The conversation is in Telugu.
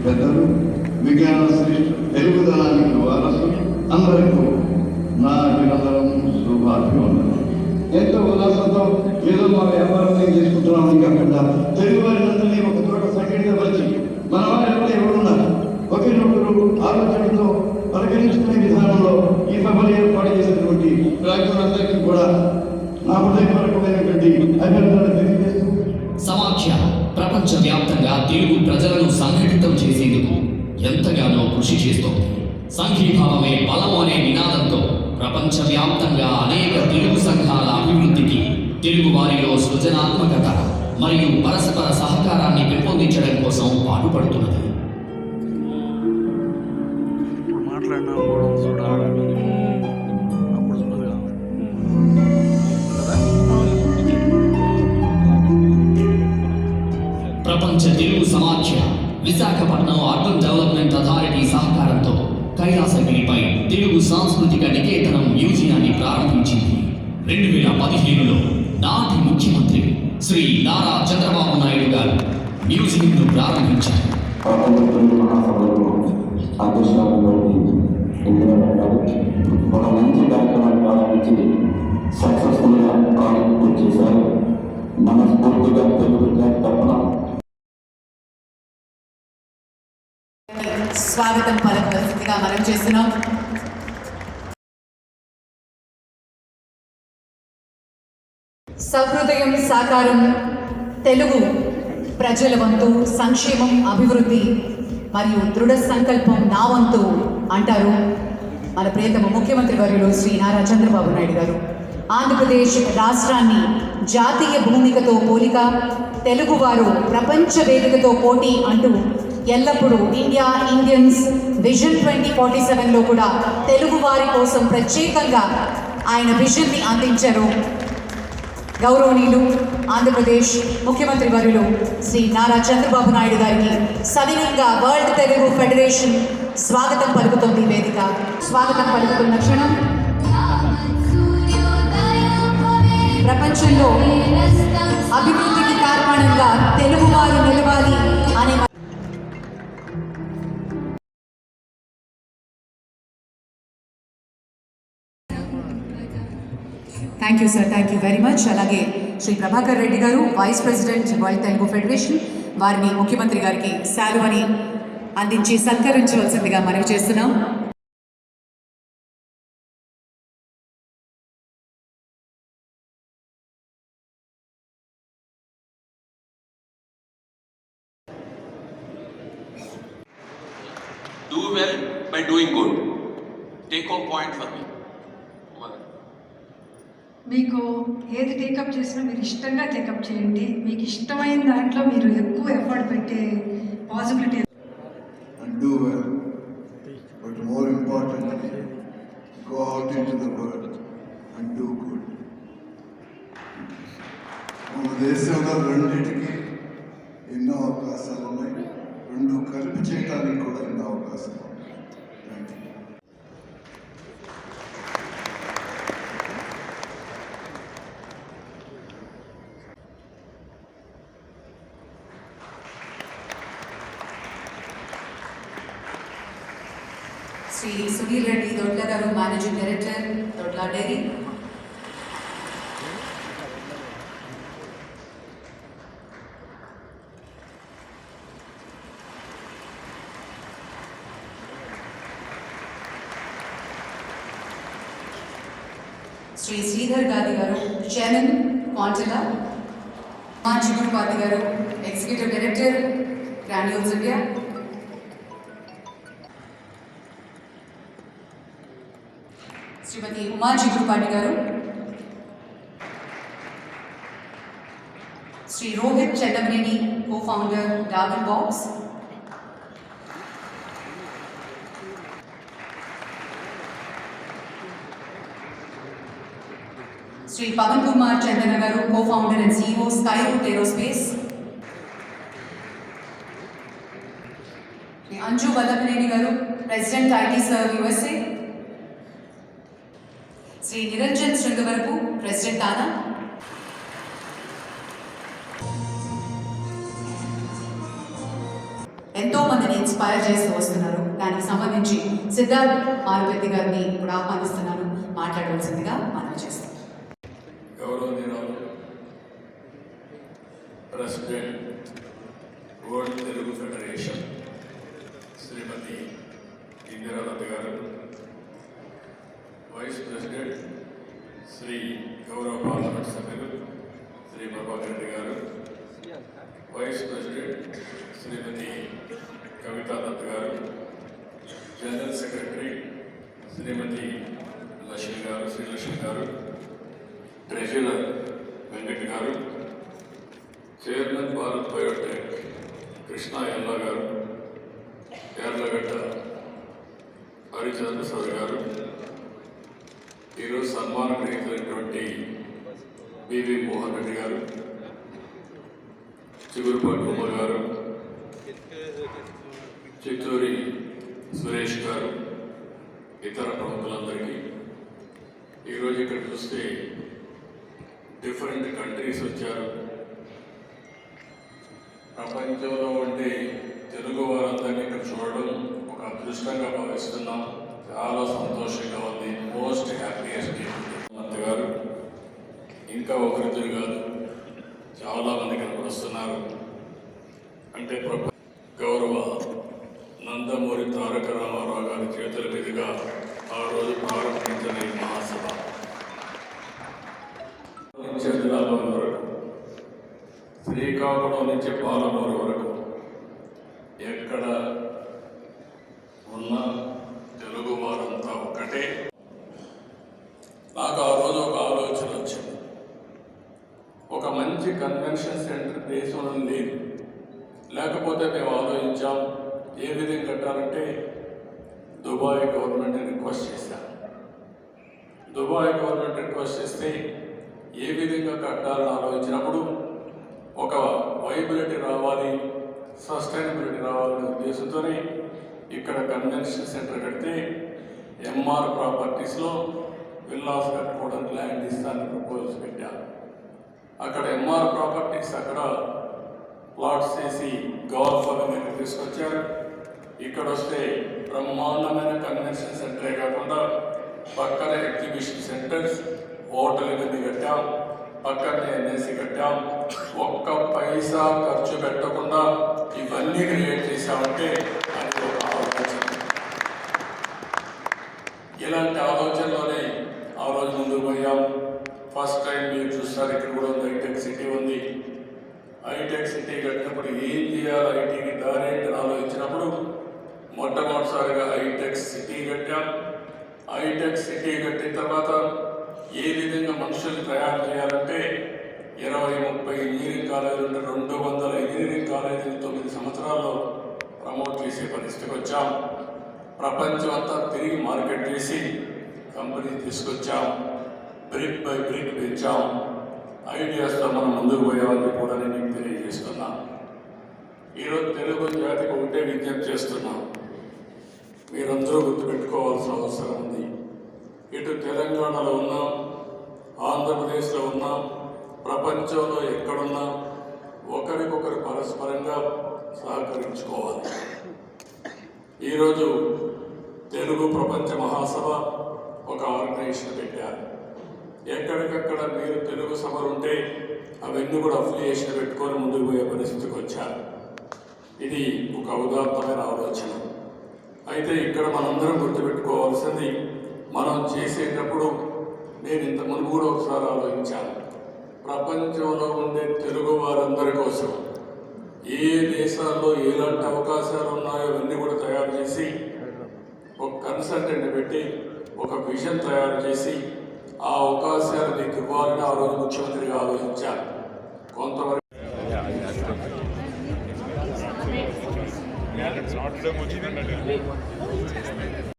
పెద్దలు, విజ్ఞాన శ్రేష్ఠులు, తెలుగుదనానికి వారసులు అందరికీ నా అభినందనం, శుభాభివందనం. ఎంతో ఉల్లాసంతో ఏదో మా వ్యాపారం చేసుకుంటున్నామని కాకుండా తెలుగు వారినందరినీ ఒక చోట సంఘటితపరిచి మన వారు ఎవరున్నారు ఒకరినొకరు ఆలోచనతో పరిగణించుకునే విధానంలో ఈ సభలు ఏర్పాటు చేసినటువంటి రాజ్యులందరికీ కూడా నా హృదయపూర్వకమైనటువంటి అభినందనలు తెలియజేస్తూ సమాఖ్య ప్రపంచవ్యాప్తంగా తెలుగు ప్రజలను సంఘటితం చేసేందుకు ఎంతగానో కృషి చేస్తోంది. సంఘీభావమే బలం అనే నినాదంతో ప్రపంచవ్యాప్తంగా అనేక తెలుగు సంఘాల అభివృద్ధికి, తెలుగు వారిలో సృజనాత్మకత మరియు పరస్పర సహకారాన్ని పెంపొందించడం కోసం పాటుపడుతున్నది. ప్రపంచ తెలుగు సమాఖ్య విశాఖపట్నం అర్బన్ డెవలప్మెంట్ అథారిటీ సహకారంతో కైలాసగిరిపై తెలుగు సాంస్కృతిక నికేతనం మ్యూజియాన్ని ప్రారంభించింది. 2015లో నాటి ముఖ్యమంత్రి శ్రీ నారా చంద్రబాబు నాయుడు గారు మ్యూజియంను ప్రారంభించారు. ఒక మంచి కార్యక్రమాన్ని ప్రారంభించి సక్సెస్ఫుల్గా ప్రారంభించి చేశారు. మనస్ఫూర్తిగా తెలుగు జాతి తరఫున స్వాగతం పలకవలసిందిగా మనం చేస్తున్నాం. సహృదయం సాకారం, తెలుగు ప్రజల వంతు సంక్షేమం, అభివృద్ధి మరియు దృఢ సంకల్పం నా వంతు అంటారు మన ప్రియతమ ముఖ్యమంత్రి వర్యులు శ్రీ నారా చంద్రబాబు నాయుడు గారు. ఆంధ్రప్రదేశ్ రాష్ట్రాన్ని జాతీయ భూమికతో పోలిక, తెలుగువారు ప్రపంచ వేదికతో పోటీ అంటూ ఎల్లప్పుడూ ఇండియన్స్ విజన్ 2047లో కూడా తెలుగు వారి కోసం ప్రత్యేకంగా ఆయన విజన్ని అందించారు. గౌరవనీయులు ఆంధ్రప్రదేశ్ ముఖ్యమంత్రి వర్యులు శ్రీ నారా చంద్రబాబు నాయుడు గారికి సవినయంగా వరల్డ్ తెలుగు ఫెడరేషన్ స్వాగతం పలుకుతుంది. వేదిక స్వాగతం పలుకుతున్న క్షణం ప్రపంచంలో అభివృద్ధికి కారణంగా తెలుగువారు నిలవాలి అనే thank you sir, thank you very much. అలాగే శ్రీ ప్రభాకర్ రెడ్డి గారు, vice president world Telugu federation, వారిని ముఖ్యమంత్రి గారికి శాలువని అందించి సత్కరించవలసిందిగా మనవి చేస్తున్నాం. Do well by doing good. Take home point for me. మీకు ఏది టేకప్ చేసినా మీరు ఇష్టంగా టేకప్ చేయండి. మీకు ఇష్టమైన దాంట్లో మీరు ఎక్కువ ఎఫర్ట్ పెట్టే possibility. Do well, but more importantly, go out into the world and do good. మన దేశంలో రెండింటికి ఎన్నో అవకాశాలు ఉన్నాయి. రెండు కలిపి చేయడానికి కూడా ఎన్నో అవకాశాలు ఉన్నాయి. శ్రీ సుధీర్ రెడ్డి దొడ్ల గారు, managing director, Dodla dairy. Shri Sridhar Gandhi గారు, చైర్మన్ కాంటెలా. మాంచిగూర్ పార్టీ గారు, executive director, Granules India. Shrimati Umaji Gurupati గారు, శ్రీ రోహిత్ చెడ్డమనేని, కో ఫౌండర్ డాబర్ బాక్స్. శ్రీ పవన్ కుమార్ చందన గారు, co founder and CEO Skyroot Aerospace. Anju Vallabhaneni గారు, president IT Serve USA. Shri Niranjan Srungavarapu, president ఆనా. ఎంతో మందిని ఇన్స్పైర్ చేస్తూ వస్తున్నారు. దానికి సంబంధించి సిద్ధార్థ్ మారుపెద్ది గారిని కూడా ఆహ్వానిస్తున్నాను, మాట్లాడవలసిందిగా మనవి చేస్తాను. గౌరవనీయురాలు ప్రెసిడెంట్ వరల్డ్ తెలుగు ఫెడరేషన్ శ్రీమతి ఇందిరాలత గారు, వైస్ ప్రెసిడెంట్ శ్రీ గౌరవ పార్లమెంట్ సభ్యులు శ్రీ ప్రభాకర్ రెడ్డి గారు, వైస్ ప్రెసిడెంట్ శ్రీమతి కవితా దత్ గారు, జనరల్ సెక్రటరీ శ్రీమతి లక్ష్మి గారు, శ్రీలక్ష్మి గారు, ట్రెజరర్ వెంకట్ గారు, చైర్మన్ భారత్ బయోటెక్ కృష్ణ ఎల్లా గారు, కేరళగడ్డ హరిచంద్ర ప్రసాద్ గారు, ఈరోజు సన్మాన గ్రహీతులైనటువంటి బివి మోహన్ రెడ్డి గారు, చిగురుపాటి ఉమర్ గారు, చిత్తూరి సురేష్ గారు, ఇతర ప్రముఖులందరికీ ఈరోజు ఇక్కడ చూస్తే డిఫరెంట్ కంట్రీస్ వచ్చారు. ప్రపంచంలో ఉండే తెలుగు వారందరినీ ఇక్కడ చూడడం ఒక అదృష్టంగా భావిస్తున్నాం. చాలా సంతోషంగా ఉంది. మోస్ట్ హ్యాపీయెస్ట్ మంత్రి గారు, ఇంకా ఒకరిద్దరు కాదు, చాలా మంది కనపడుస్తున్నారు. అంటే గౌరవ నందమూరి తారక రామారావు గారి చేతుల మీదుగా ఆ రోజు ప్రారంభించిన ఈ మహాసభ జిల్లాల వరకు, శ్రీకాకుళం నుంచి పాలమూరు వరకు ఎక్కడ ఉన్న తెలుగు వారంతా ఒక్కటే. నాకు ఆ రోజు ఒక ఆలోచన వచ్చింది. ఒక మంచి కన్వెన్షన్ సెంటర్ దేశంలో లేదు. లేకపోతే మేము ఆలోచించాం ఏ విధంగా కట్టాలంటే దుబాయ్ గవర్నమెంట్ని రిక్వెస్ట్ చేశాం. దుబాయ్ గవర్నమెంట్ రిక్వెస్ట్ చేస్తే ఏ విధంగా కట్టాలని ఆలోచించినప్పుడు ఒక వైబిలిటీ రావాలి, సస్టైనబిలిటీ రావాలనే ఉద్దేశంతోనే ఇక్కడ కన్వెన్షన్ సెంటర్ కడితే ఎంఆర్ ప్రాపర్టీస్లో విల్లాస్ కట్టుకోవడానికి ల్యాండ్ ఇస్తానని ప్రపోజల్స్ పెట్టారు. అక్కడ ఎంఆర్ ప్రాపర్టీస్ అక్కడ ప్లాట్స్ చేసి గవర్నమెంట్ తీసుకొచ్చారు. ఇక్కడ వస్తే బ్రహ్మాండమైన కన్వెన్షన్ సెంటరే కాకుండా పక్కన ఎగ్జిబిషన్ సెంటర్స్, హోటల్ కింద కట్టాం, పక్కనే ఎన్ఎస్సి కట్టాం. ఒక్క పైసా ఖర్చు పెట్టకుండా ఇవన్నీ క్రియేట్ చేశామంటే అది ఒక ఆలోచన. ఇలాంటి ఆలోచనలోనే ఆ రోజు ముందుకు పోయాం. ఫస్ట్ టైం మీరు చూస్తారు, ఇక్కడ కూడా ఉంది, హైటెక్ సిటీ ఉంది. హైటెక్ సిటీ కట్టినప్పుడు ఏం చేయాలి, ఐటీకి దారేంటి ఆలోచించినప్పుడు మొట్టమొదటిసారిగా హైటెక్ సిటీ కట్టాం. హైటెక్ సిటీ కట్టిన తర్వాత ఏ విధంగా మనుషుల్ని తయారు చేయాలంటే 20-30 ఇంజనీరింగ్ కాలేజీలు ఉంటే 200 ఇంజనీరింగ్ కాలేజీలు 9 సంవత్సరాల్లో ప్రమోట్ చేసే పరిస్థితికి వచ్చాం. ప్రపంచం అంతా తిరిగి మార్కెట్ చేసి కంపెనీ తీసుకొచ్చాం. బ్రిక్ బై బ్రిక్ పెంచాం. ఐడియాస్తో మనం ముందుకు పోయామని కూడా నేను మీకు తెలియజేస్తున్నాం. ఈరోజు తెలుగు జాతికి ఒకటే విజ్ఞప్తి చేస్తున్నాం. మీరందరూ గుర్తుపెట్టుకోవాల్సిన అవసరం ఉంది. ఇటు తెలంగాణలో ఉన్నాం, ఆంధ్రప్రదేశ్లో ఉన్నాం, ప్రపంచంలో ఎక్కడున్నా ఒకరికొకరు పరస్పరంగా సహకరించుకోవాలి. ఈరోజు తెలుగు ప్రపంచ మహాసభ ఒక ఆర్గనైజేషన్ పెట్టారు. ఎక్కడికక్కడ మీరు తెలుగు సభలు ఉంటే అవన్నీ కూడా అఫిలియేషన్ పెట్టుకొని ముందుకు పోయే పరిస్థితికి వచ్చారు. ఇది ఒక ఉదాత్తమైన ఆలోచన. అయితే ఇక్కడ మనందరం గుర్తుపెట్టుకోవాల్సింది, మనం చేసేటప్పుడు నేను ఇంత ముందు కూడా ఒకసారి ఆలోచించాను. ప్రపంచంలో ఉండే తెలుగు వారందరి కోసం ఏ దేశాల్లో ఎలాంటి అవకాశాలు ఉన్నాయో అవన్నీ కూడా తయారు చేసి ఒక కన్సల్టెంట్ పెట్టి ఒక విజన్ తయారు చేసి ఆ అవకాశాలు మీకు ఇవ్వాలని ఆ రోజు ముఖ్యమంత్రిగా ఆలోచించారు. కొంతవరకు